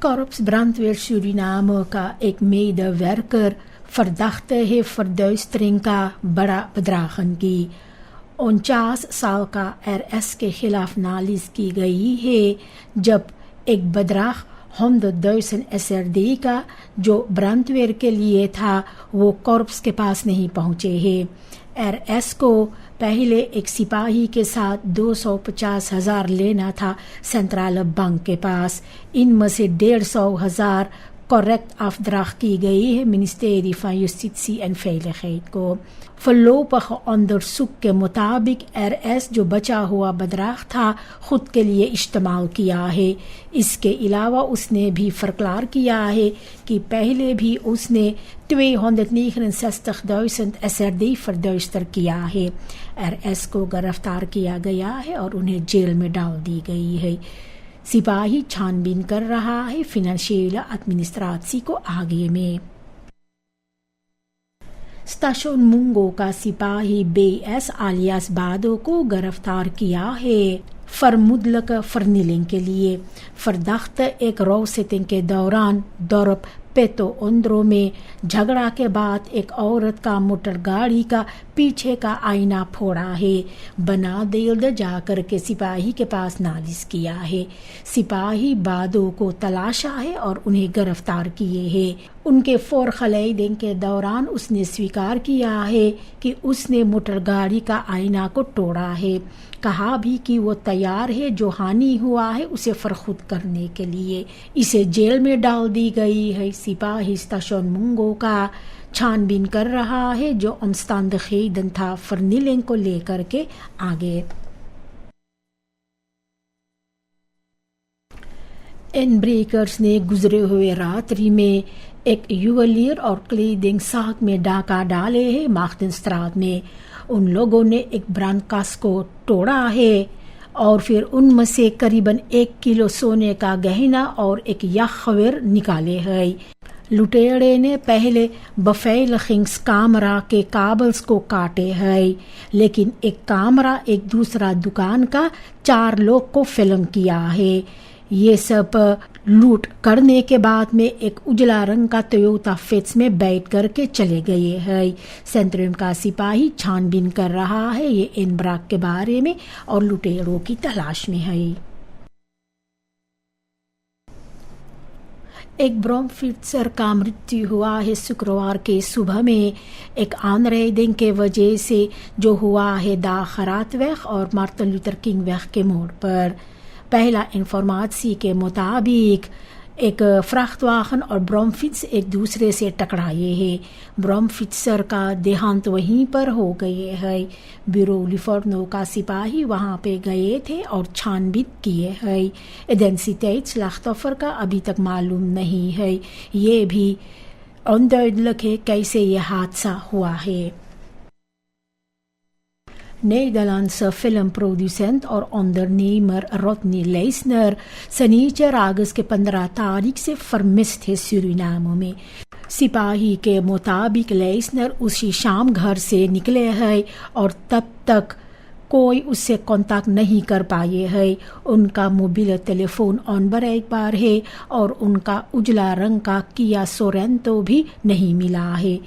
Korps Brandweer Suriname का एक medewerker verdachte है verduistering का बड़ा bedragen की 49 साल का RS के खिलाफ नालिश की गई है, जब एक बदराग 100,000 SRD का जो ब्रांडवेयर के लिए था वो कॉर्प्स के पास नहीं पहुंचे हैं। RS को पहले एक सिपाही के साथ 250,000 लेना था सेंट्रल बैंक के पास। इनमें से 150,000 correct afdracht की गई है ministerie van Justitie en Veiligheid को। voorlopige onderzoek के मुताबिक RS जो बचा हुआ बदराग था खुद के लिए इस्तेमाल किया है। इसके अलावा उसने भी फरक्लार किया है कि पहले भी उसने 269,000 SRD verduister किया है। RS को गिरफ्तार किया गया है और उन्हें जेल में डाल दी गई है। सिपाही छानबीन कर रहा है फाइनेंशियल एडमिनिस्ट्रेसी को आगे में। स्टेशन मुंगो का सिपाही BS आलियास बादो को गिरफ्तार किया है फरमुदलक फर्निलिंग के लिए। फरदख्त एक रौसिटिंग के दौरान दौरब पेतो उंद्रो में झगड़ा के बाद एक औरत का मोटर गाड़ी का पीछे का आईना फोड़ा है। बना देल्द जाकर के सिपाही के पास नालिश किया है। सिपाही बादो को तलाशा है और उन्हें गिरफ्तार किए हैं। उनके फोरखलैदिंग के दौरान उसने स्वीकार किया है कि उसने मोटर गाड़ी का आईना को तोड़ा है। कहा भी कि वो तैयार है जो हानि हुआ है उसे फरखुद करने के लिए। इसे जेल में डाल दी गई है। सिपाही स्टेशन मुंगो का छानबीन कर रहा है जो omstandigheden था फर्निलिंग को लेकर के आगे। इनब्रेकर्स ने गुजरे हुए रात्रि में एक युवलियर और क्लीडिंग साग में डाका डाले हैं माख्तनस्ट्रात में। उन लोगों ने एक ब्रांकास को तोड़ा है और फिर उनमें से करीबन 1 किलो सोने का गहना और एक याखवेर निकाले हैं। लुटेरे ने पहले बफेलखिंग्स कामरा के काबल्स को काटे हैं, लेकिन एक कामरा एक दूसरा दुकान का 4 लोग को फिल्म किया है। ये सब लूट करने के बाद में एक उजला रंग का टोयोटा फिट्स में बैठ करके चले गए हैं। सेंट्रम का सिपाही छानबीन कर रहा है ये इनब्राक के बारे में और लुटेरों की तलाश में है। एक ब्रोमफिट्सर का मृत्यु हुआ है शुक्रवार के सुबह में एक आनरेडिंग के वजह से जो हुआ है दा खरातवेग और मार्टिन लूथर किंग वेग के मोड़ पर। पहला इंफॉर्मेशन के मुताबिक एक फ्राख्तवाहन और ब्रोमफिट्स एक दूसरे से टकराए हैं। ब्रोमफिट्सर का देहांत वहीं पर हो गए है। ब्यूरो लिफोर्नो का सिपाही वहां पे गए थे और छानबीन किए हैं। इडेंटिटी स्लाख्तोफर का अभी तक मालूम नहीं है। ये भी onduidelijk है कैसे ये हादसा हुआ है। Nederlandse filmproducent और ondernemer Rodney Leisner शनिचर अगस्त के 15 तारीख से फरमिस्ट है सूरीनाम में। सिपाही के मुताबिक लेसनर उसी शाम घर से निकले हैं और तब तक कोई उससे कांटेक्ट नहीं कर पाए हैं। उनका मोबाइल टेलीफोन ऑन पर एक बार है और उनका उजला रंग का किया सोरेंटो भी नहीं मिला है।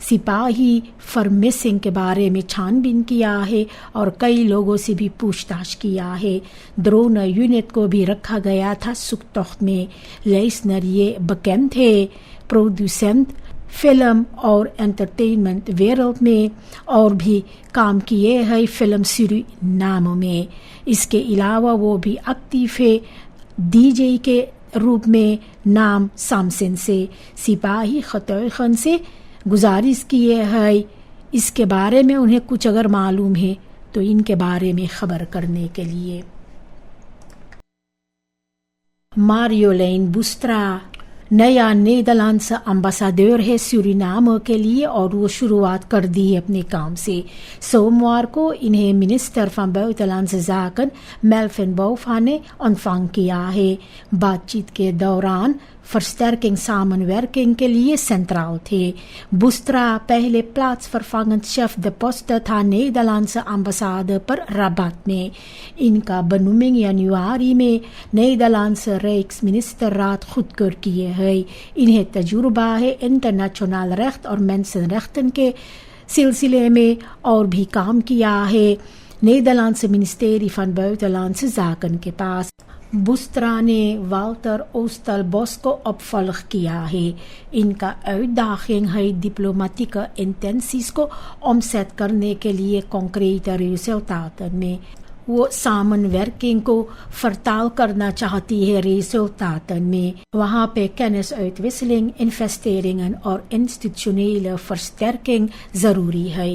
सिपाही फरमिसिंग के बारे में छानबीन किया है और कई लोगों से भी पूछताछ किया है। ड्रोन यूनिट को भी रखा गया था सुख्तोख्त में। लेसनर ये बकैम थे प्रोड्यूसेंट फिल्म और एंटरटेनमेंट वर्ल्ड में और भी काम किए हैं फिल्म सूरीनाम में। इसके अलावा वो भी एक्टिव है DJ के रूप में नाम सामसन से। सिपाही खतौखन से गुजारिश किए हैं इसके बारे में उन्हें कुछ अगर मालूम है तो इनके बारे में खबर करने के लिए। मारियोलेन बुस्त्रा نیا نیدرلینڈز امبیسڈر ہے سورینام کے لیے اور وہ شروعات کر دی ہے اپنے کام سے. سوموار کو انہیں منسٹر فان buitenlandse zaken میلفن بوفا نے انفانگ کیا ہے. بات چیت کے دوران فرسٹرکنگ سامنورکنگ کے لیے سنترال تھے. بوسٹرا پہلے پلاٹس فرفانگنٹ شیف د پوسٹ تھا نیدرلینڈز امبیسڈر پر رباط میں. ان کا بنومنگ جنوری میں نیدرلینڈز ریکس منسٹر رات خود کر کیے ہے. انہیں تجربہ ہے انٹرنیشنل ریخت اور مینسن ریختن کے سلسلے میں اور بھی کام کیا ہے. نیدرلینڈز منسٹری فان buitenlandse zaken کے پاس بوسٹرا نے والٹر اوسٹل بوس کو opvolg کیا ہے. ان کا uitdaging ہے ڈپلومیٹک انٹینسیز کو omzet کرنے کے لیے کنکریٹ ریزلٹات میں. وہ سامن ورکنگ کو فرتال کرنا چاہتی ہے ریزلٹات میں. وہاں پہ کینس uitwisseling انویسٹیرنگ اور انسٹیٹیوشنل فرسٹرکنگ ضروری ہے.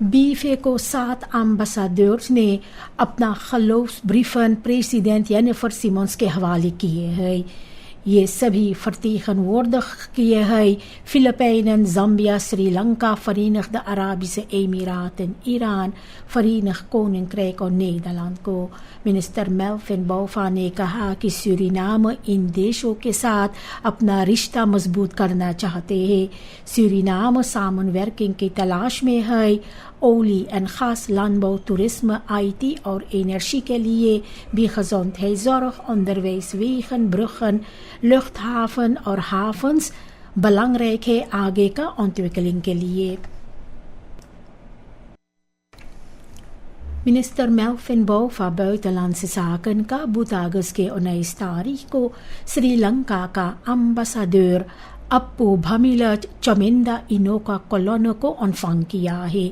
بیفے کو 7 امبیسڈرز نے اپنا خلوص بریفن پریزیڈنٹ جینیفر سیمونز کے حوالے کیے ہیں. یہ سبھی فرتیخن وردخ کیے ہیں فلپائن، زامبیا، سری لنکا، فرینخت عربی امارات، ایران، فرینخت کوننکریک اور نیدرلینڈ کو. منسٹر میلفن بوفا نے کہا کہ سورینام ان دیشوں کے ساتھ اپنا رشتہ مضبوط کرنا چاہتے ہیں. سورینام سامن ورکنگ کی تلاش میں ہے. اولی en خاص لانبو توریسم، IT اور انرجی کے لیے بھی Gezondheidszorg، onderwijs، wegen، bruggen، luchthaven اور havens belangrijk ہے آگے کا ontwikkeling کے لیے. منسٹر میلفن بوفا buitenlandse zaken کا 2 اگست کے 19 تاریخ کو سری لنکا کا امبیسڈر اپو بھمیلا چمندا انوکا کولونو کو انفانگ کیا ہے.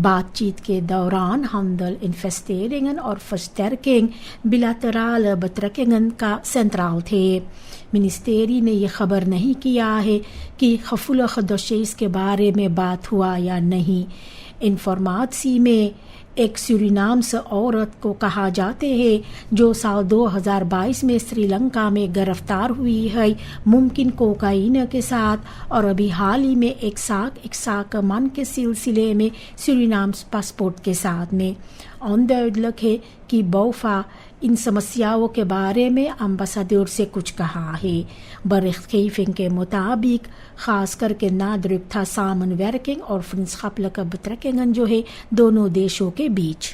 بات چیت کے دوران ہمدل انویسٹیرنگ اور فرسٹرکنگ بلاترال بترکنگ کا سنترال تھے. منسٹری نے یہ خبر نہیں کیا ہے کہ خفلخ دوشیز کے بارے میں بات ہوا یا نہیں. انفارمیسی میں ایک سورینام سے عورت کو کہا جاتے ہیں جو سال 2022 میں سری لنکا میں گرفتار ہوئی ہے ممکن کوکائین کے ساتھ اور ابھی حال ہی میں ایک ساک من کے سلسلے میں سورینام پاسپورٹ کے ساتھ میں. اندرلک ہے کہ بوفا ان سمسیاؤں کے بارے میں امبیسڈر سے کچھ کہا ہے. برخکیفنگ کے مطابق خاص کر کے نادرک تھا سامن ورکنگ اور فرینdschappelijke betrekkingen جو ہے دونوں دیشوں کے بیچ.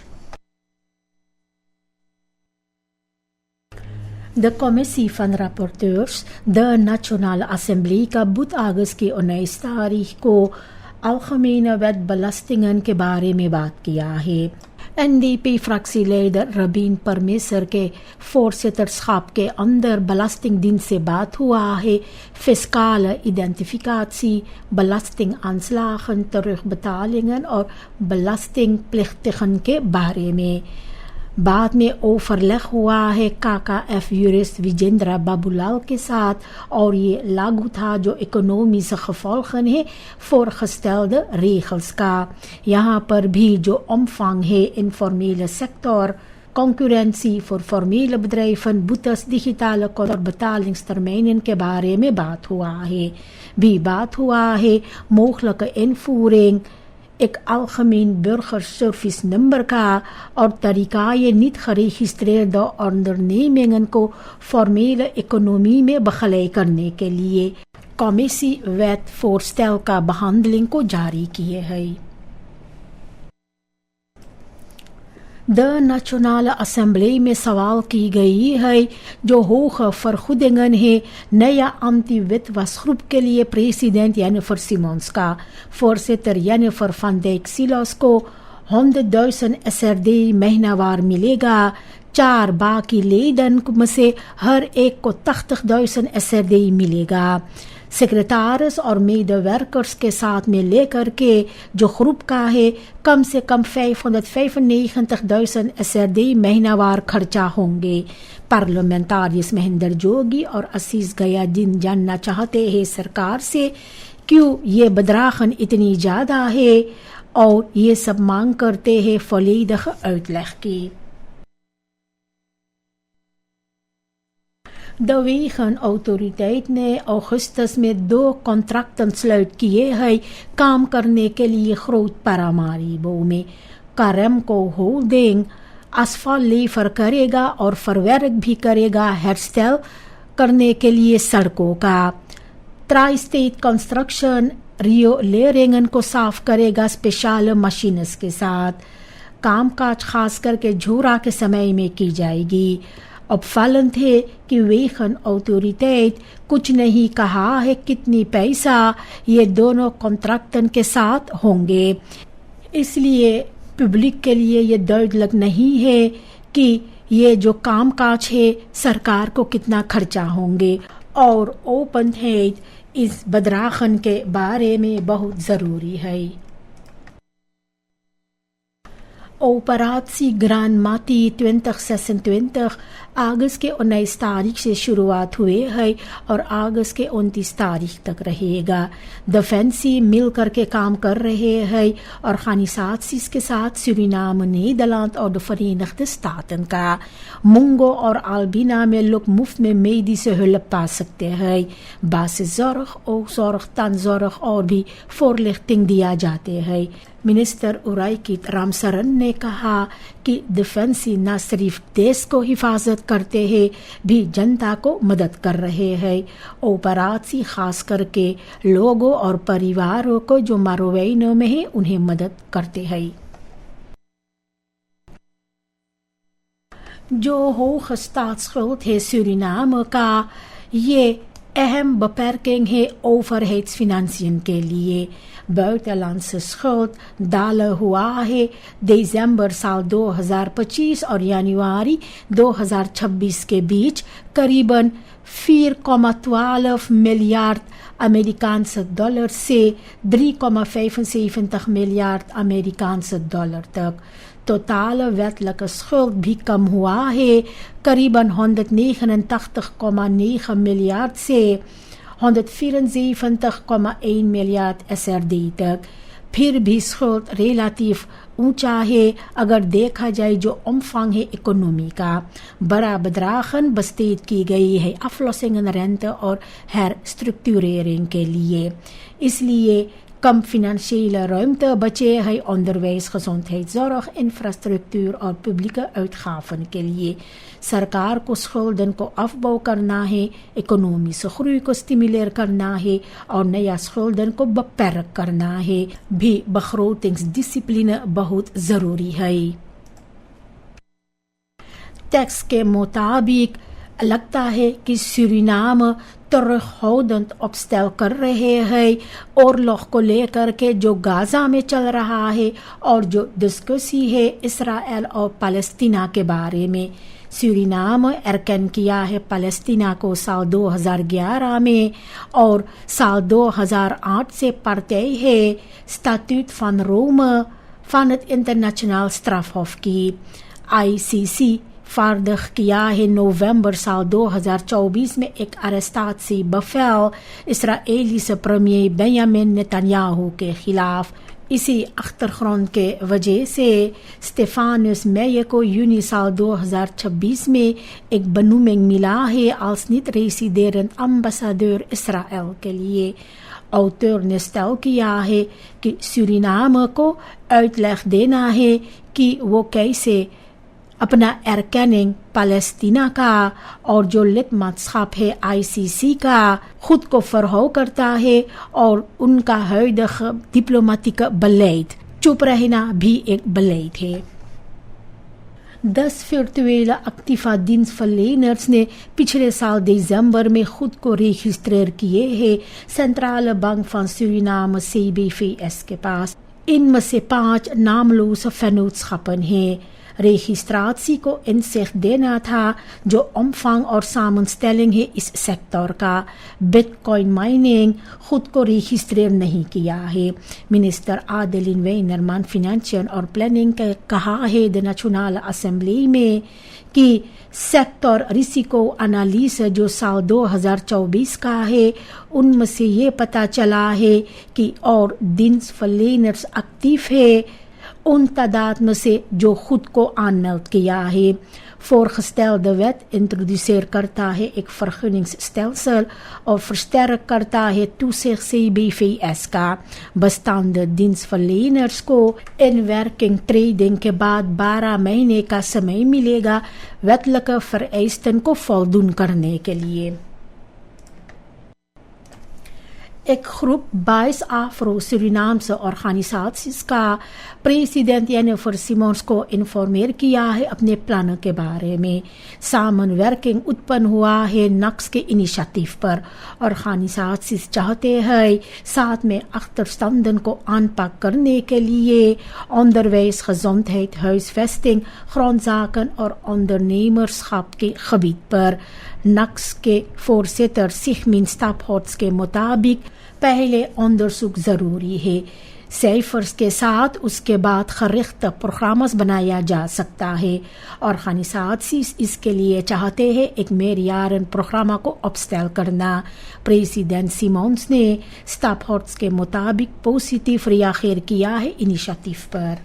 De Commissie van Rapporteurs de Nationale Assemblée کا 2 اگست کی 19 تاریخ کو algemene wet belastingen کے بارے میں بات کیا ہے. NDP فریکسی لیڈر ربین پرمیسر کے voorzitterschap کے اندر belasting دن سے بات ہوا ہے. فسکال identificatie، belasting aanslagen، terugbetalingen اور belasting plichtigen کے بارے میں. بعد میں اوورلگ ہوا ہے KKF یورسٹ وجیندرا بابولال کے ساتھ اور یہ لاگو تھا جو اکنومیز gevolgen ہے voorgestelde regels کا. یہاں پر بھی جو omvang ہے informele sector، concurrentie voor formele bedrijven، boetes، digitale اور betalingstermijnen کے بارے میں بات ہوا ہے. بھی بات ہوا ہے mogelijke invoering ایک algemeen burgerservice number کا اور طریقہ niet geregistreerde ondernemingen کو فارمیل اکنومی میں بخلائی کرنے کے لیے کمیسی ویت voorstel کا behandeling کو جاری کیے ہے. نیشنل اسمبلی میں سوال کی گئی ہے جو hoge vergoedingen ہے نیا امتی وتواسgroep کے لیے پریزیڈنٹ جینیفر سیمونز کا. voorzitter Jennifer van Dijk Silos کو 100,000 SRD مہینہ وار ملے گا. 4 باقی لیڈن میں سے ہر ایک کو 80,000 SRD ملے گا. سیکریٹارز اور میڈ ورکرز کے ساتھ میں لے کر کے جو گروپ کا ہے کم سے کم 595,000 SRD مہینہ وار خرچہ ہوں گے. پارلیمنٹاریس مہندر جوگی اور عزیز گیا دن جاننا چاہتے ہیں سرکار سے کیوں یہ بدراخن اتنی زیادہ ہے اور یہ سب مانگ کرتے ہیں volledig uitleg کی. De wegenautoriteit ने अगस्त में 2 कॉन्ट्रैक्ट स्लर्ट किए हैं काम करने के लिए ग्रोथ पैरामारीबो में। Aramco होल्डिंग asphalt लेफर करेगा और फरवर्क भी करेगा हेयरस्टाइल करने के लिए सड़कों का। ट्राई स्टेट कंस्ट्रक्शन रियो लेरेंगन को साफ करेगा स्पेशल मशीन्स के साथ। कामकाज खास करके झोरा के समय में की जाएगी। opvallend है कि वेगन ऑथोरिटेट कुछ नहीं कहा है कितनी पैसा ये दोनों कॉन्ट्रैक्टन के साथ होंगे, इसलिए पब्लिक के लिए ये दर्दनाक नहीं है कि ये जो कामकाज है सरकार को कितना खर्चा होंगे। और ओपन है इस बदराखन के बारे में बहुत ज़रूरी है। Operatie Grand Mati 2026 अगस्त के 19 तारीख से शुरुआत हुए है और अगस्त के 29 तारीख तक रहेगा। डिफेंसी मिल करके काम कर रहे हैं और खानिसात्सिस के साथ सूरीनाम, नीदरलैंड और Verenigde Staten का। मुंगो और अल्बिना में लोग मुफ्त में medische hulp पा सकते हैं। basiszorg, oogzorg, tandzorg और भी voorlichting दिया जाते हैं। मिनिस्टर उराइकित रामसरन ने कहा कि डिफेंसी न सिर्फ देश को हिफाजत करते हैं भी जनता को मदद कर रहे हैं। ऑपरेशन खास करके लोगों और परिवारों को जो मारोवेनो में है उन्हें मदद करते हैं। जो hoge staatsschuld है सूरीनाम का, ये अहम beperking है overheidsfinanciën के लिए। buitenlandse schuld डाला हुआ है दिसंबर साल 2025 और जनवरी 2026 के बीच करीबन 4,12 मिलियard Amerikaanse dollar से 3,75 miljard Amerikaanse dollar तक। totale wettelijke schuld भी कम हुआ है करीबन 189,9 miljard से 174,1 miljard SRD तक। फिर भी schuld relatief ऊंचा है अगर देखा जाए जो omvang है इकोनॉमी का। बड़ा bedragen besteed की गई है aflossingen rente और herstructurering के लिए, इसलिए कम financiële ruimte बचे है onderwijs, gezondheidszorg, infrastructuur और publieke uitgaven के लिए। सरकार को schulden को afbouw करना है, economische groei को stimuleer करना है और नया schulden को beperk करना है भी begrotingsdiscipline बहुत ज़रूरी है। टेक्स्ट के मुताबिक लगता है कि सूरीनाम terughoudend opstel कर रहे हैं oorlog को लेकर के जो गाजा में चल रहा है और जो डिस्कसी है इसराइल और पैलेस्टीना के बारे में। सूरीनाम एरकन किया है पैलेस्टीना को साल 2011 में और साल 2008 से partij है Statuut van Rome van het Internationaal Strafhof की। ICC vaardig किया है नवंबर साल 2024 में एक arrestatiebevel Israeli premier Benjamin Netanyahu के खिलाफ। इसी achtergrond के वजह से स्टेफानस मेयर को जून साल 2026 में एक benoeming मिला है als niet-residerend ambassadeur इसराइल के लिए। auteur ने stel किया है कि सूरीनाम को uitleg देना है कि वो कैसे अपना erkenning पैलेस्टीना का और जो lidmaatschap है ICC का खुद को verhoog करता है और उनका huidige diplomatieke beleid, चुप रहना भी एक beleid है। 10 virtuele activa dienstverleners ने पिछले साल दिसंबर में खुद को रजिस्ट्रेर किए हैं सेंट्रale बैंक van Suriname CBVS के पास। इनमें से 5 नामloze vennootschappen हैं। registratie को inzicht देना था जो omvang और samenstelling है इस सेक्टर का। बिटकॉइन माइनिंग खुद को रजिस्ट्रेर नहीं किया है। मिनिस्टर आदेलिन वेइनरमान फिनेंशियल और प्लानिंग का कहा है द नेशनल असेंबली में कि सेक्टर रिस्को एनालिसिस जो साल 2024 का है उनमें से ये पता चला है कि और dienstverleners एक्टिव है उन तादाद में से जो खुद को अनमेल्ड किया है। voorgestelde wet introduceert करता है एक vergunningsstelsel और versterkt करता है toezicht CBVS का bestaande dienstverleners को in werking treding के बाद 12 महीने का समय मिलेगा wettelijke vereisten को voldoen करने के लिए. एक groep 22 Afro-Surinaamse organisaties का president Jennifer Simons को इन्फॉर्मेर किया है अपने प्लान के बारे में. सामनवर्किंग उत्पन्न हुआ है नक्स के इनिशिएटिव पर. ऑर्गेनाइजेशंस चाहते हैं साथ में achterstanden को aanpak करने के लिए onderwijs, gezondheid, huisvesting, grondzaken और ondernemerschap के gebied पर. नक्स के voorzitter Sigmund Staphorst के मुताबिक पहले onderzoek जरूरी है. cijfers के साथ उसके बाद gericht programma's बनाया जा सकता है. Organisaties इसके लिए चाहते हैं एक meerjaren programma को opstel करना. President Simons ने Staphorst के मुताबिक positief reageer किया है इनिशिएटिव पर.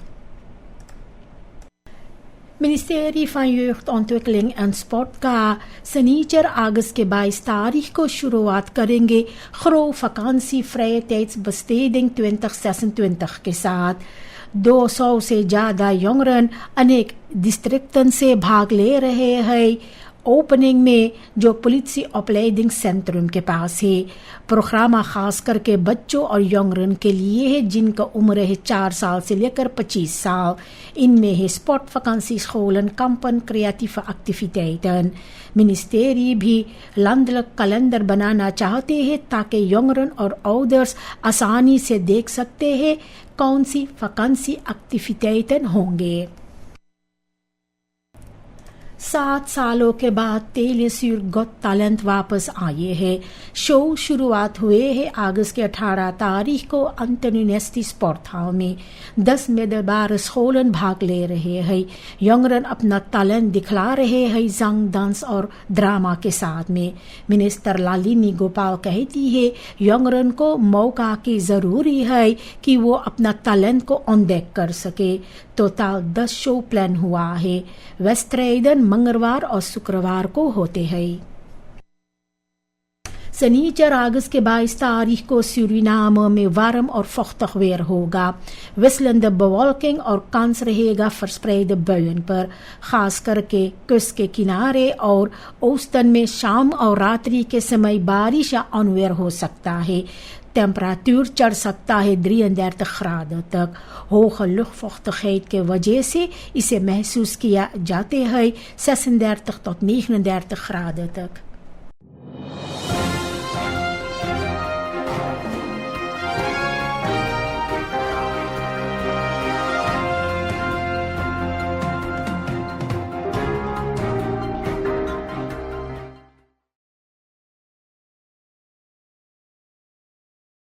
Ministerie van Jeugdontwikkeling en Sport का शनिचर अगस्त के 22 तारीख को शुरुआत करेंगे ग्रो वैकेंसी vrije tijdsbesteding 2026 के साथ. 200 से ज़्यादा jongeren अनेक डिस्ट्रिक्टन से भाग ले रहे हैं ओपनिंग में जो पुलिस ऑपरेटिंग सेंट्रम के पास है. प्रोग्राम खास करके बच्चों और यंगरन के लिए है जिनका उम्र है 4 साल से लेकर 25 साल. इनमें है sport vacancy, scholen, kampen, creatieve activiteiten. मिनिस्टेरी भी landelijk कैलेंडर बनाना चाहते हैं ताकि यंगरन और ओदर्स आसानी से देख सकते हैं कौन सी वैकेंसी एक्टिविटेशन होंगे. 7 सालों के बाद तेलेश्वर गॉट टैलेंट वापस आए हैं. शो शुरुआत हुए हैं अगस्त के 18 तारीख को एंटनी नेस्टी स्पोर्ट हॉल में. 10 middelbare scholen भाग ले रहे हैं. यंगरन अपना टैलेंट दिखला रहे हैं जंग, डांस और ड्रामा के साथ में. मिनिस्टर लालिनी गोपाल कहती है यंगरन को मौका की ज़रूरी है कि वो अपना टैलेंट को अनदेखा कर सके. टोटल 10 शो प्लान हुआ है. वेस्ट्रेडन मंगलवार और शुक्रवार को होते हैं. शनिचर अगस्त के 22 तारीख को सूरीनाम में वार्म और vochtig weer होगा. wisselende bewolking और kans रहेगा verspreide buien पर, खास करके कust के किनारे और oosten में शाम और रात्रि के समय बारिश या onweer हो सकता है. टेम्परेचर चढ़ सकता है 33 graden तक. होge luchtvochtigheid के वजह से इसे महसूस किया जाते हैं 36 tot 39 graden तक.